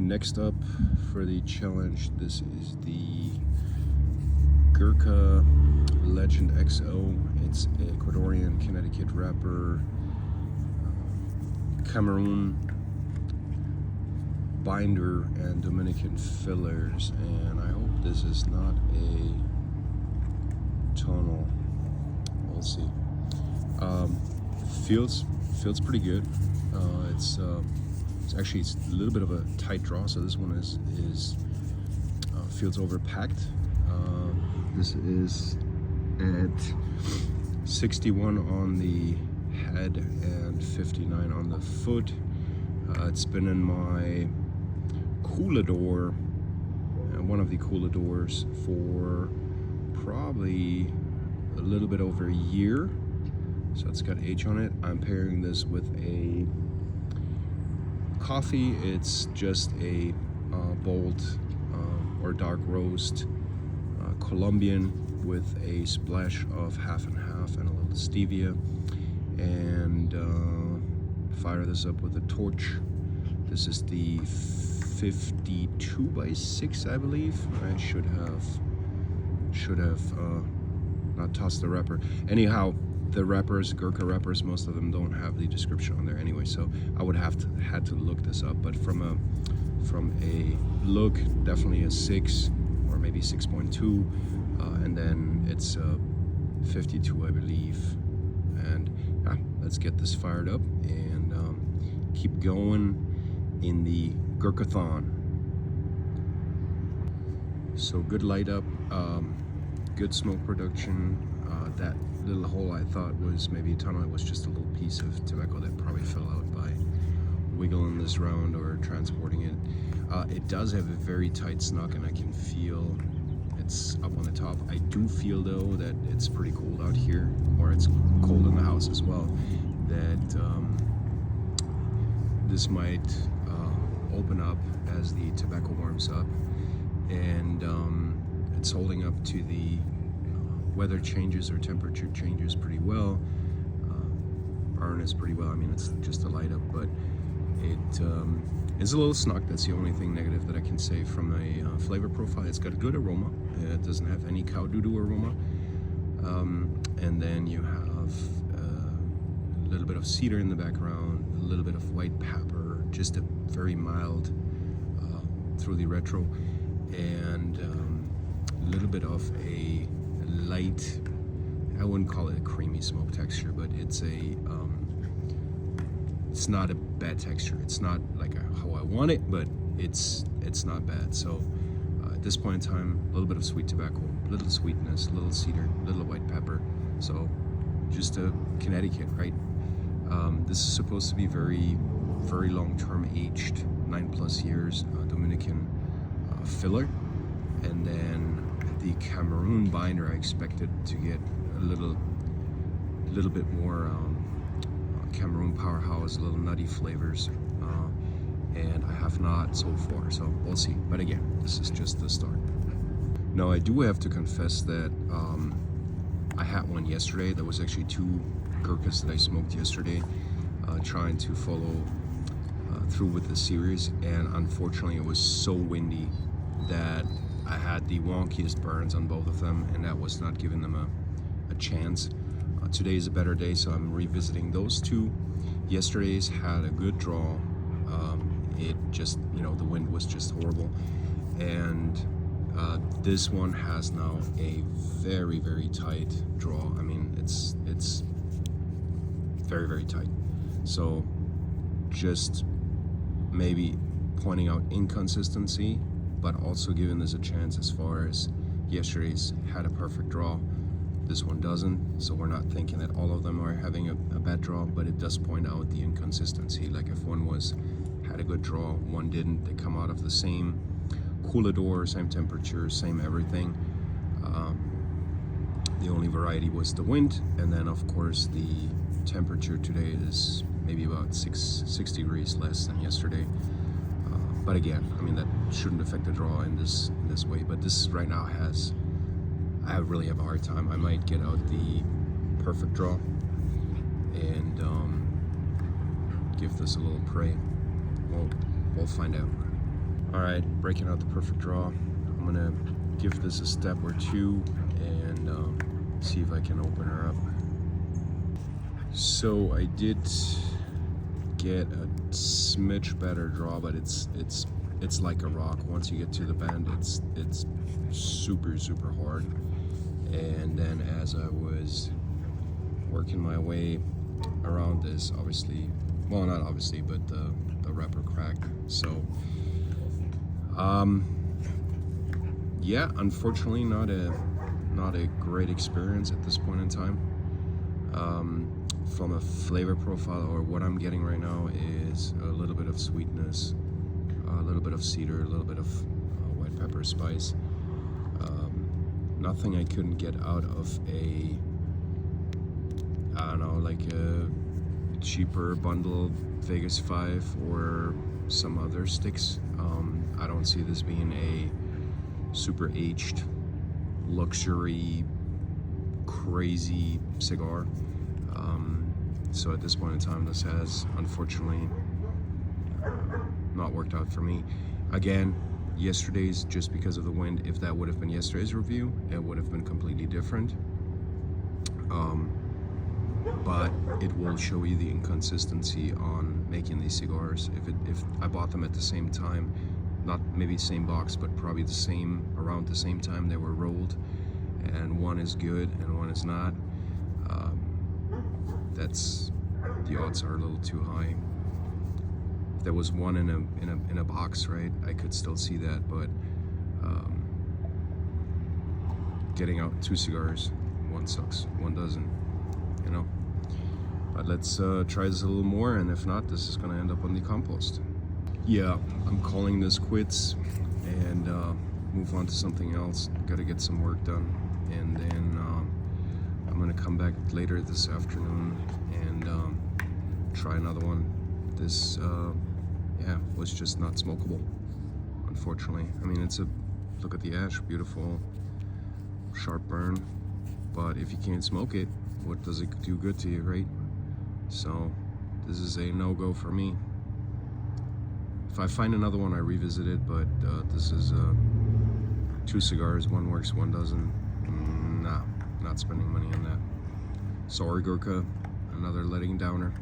Next up for the challenge, this is the Gurkha Legend XO. It's Ecuadorian Connecticut wrapper, Cameroon binder, and Dominican fillers. And I hope this is not a tonal. We'll see. Feels pretty good. It's actually a little bit of a tight draw, so this one feels overpacked. This is at 61 on the head and 59 on the foot. It's been in my coolador, one of the cooladors, for probably a little bit over a year. So it's got H on it. I'm pairing this with a coffee. It's just a bold or dark roast Colombian with a splash of half and half and a little stevia, and fire this up with a torch. This is the 52 by 6, I believe. I should have not tossed the wrapper. Anyhow, the wrappers, Gurkha wrappers, most of them don't have the description on there anyway, so I would have had to look this up. But from a look, definitely a 6 or maybe 6.2, and then it's 52, I believe. And let's get this fired up and keep going in the Gurkhathon. So good light up, good smoke production. That little hole I thought was maybe a tunnel. It was just a little piece of tobacco that probably fell out by wiggling this round or transporting it. It does have a very tight snuck, and I can feel it's up on the top. I do feel though that it's pretty cold out here, or it's cold in the house as well, that this might open up as the tobacco warms up, and it's holding up to the weather changes or temperature changes pretty well. Burn is pretty well. I mean, it's just a light up, but it is a little snuck. That's the only thing negative that I can say from a flavor profile. It's got a good aroma. It doesn't have any cow doo-doo aroma. And then you have a little bit of cedar in the background, a little bit of white pepper, just a very mild through the retro, and a little bit of a light, I wouldn't call it a creamy smoke texture, but it's not a bad texture. It's not like how I want it, but it's not bad. So at this point in time, a little bit of sweet tobacco, a little sweetness, a little cedar, a little white pepper. So just a Connecticut, right? This is supposed to be very, very long-term aged, 9+ years, Dominican filler. And then the Cameroon binder, I expected to get a little bit more Cameroon powerhouse, little nutty flavors, and I have not so far, so we'll see. But again, this is just the start. Now I do have to confess that I had one yesterday. There was actually 2 Gurkhas that I smoked yesterday, trying to follow through with the series, and unfortunately it was so windy that I had the wonkiest burns on both of them, and that was not giving them a chance. Today is a better day, so I'm revisiting those 2. Yesterday's had a good draw. It just, the wind was just horrible. And this one has now a very, very tight draw. I mean, it's very, very tight. So just maybe pointing out inconsistency, but also giving this a chance as far as yesterday's had a perfect draw. This one doesn't, so we're not thinking that all of them are having a bad draw, but it does point out the inconsistency. Like if one had a good draw, one didn't. They come out of the same coolador, same temperature, same everything. The only variety was the wind, and then of course the temperature today is maybe about 6 degrees less than yesterday. But again, I mean, that shouldn't affect the draw in this way. But this right now I really have a hard time. I might get out the perfect draw and give this a little pray. We'll find out. All right, breaking out the perfect draw. I'm gonna give this a step or two and see if I can open her up. So I did get a smidge better draw, but it's like a rock. Once you get to the bend, it's super hard. And then as I was working my way around this, obviously, well, not obviously, but the wrapper cracked. So yeah, unfortunately not a great experience at this point in time. From a flavor profile, or what I'm getting right now, is a little bit of sweetness, a little bit of cedar, a little bit of white pepper spice. Nothing I couldn't get out of a, I don't know, like a cheaper bundle Vegas 5 or some other sticks. I don't see this being a super aged, luxury, crazy cigar. So at this point in time, this has unfortunately not worked out for me. Again, yesterday's, just because of the wind, if that would have been yesterday's review, it would have been completely different. But it will show you the inconsistency on making these cigars. If I bought them at the same time, not maybe same box, but probably around the same time they were rolled, and one is good and one is not, the odds are a little too high. If there was one in a box, right, I could still see that, but getting out 2 cigars, one sucks, one doesn't, you know. But let's try this a little more, and if not, this is gonna end up on the compost. Yeah, I'm calling this quits and move on to something else. Gotta get some work done, and then I'm gonna come back later this afternoon and try another one. This yeah, was just not smokable, unfortunately. I mean, look at the ash, beautiful sharp burn, but if you can't smoke it, what does it do good to you, right? So this is a no-go for me. If I find another one, I revisit it, but this is 2 cigars, one works, one doesn't. Nah, not spending money on that. Sorry, Gurkha, another letting downer.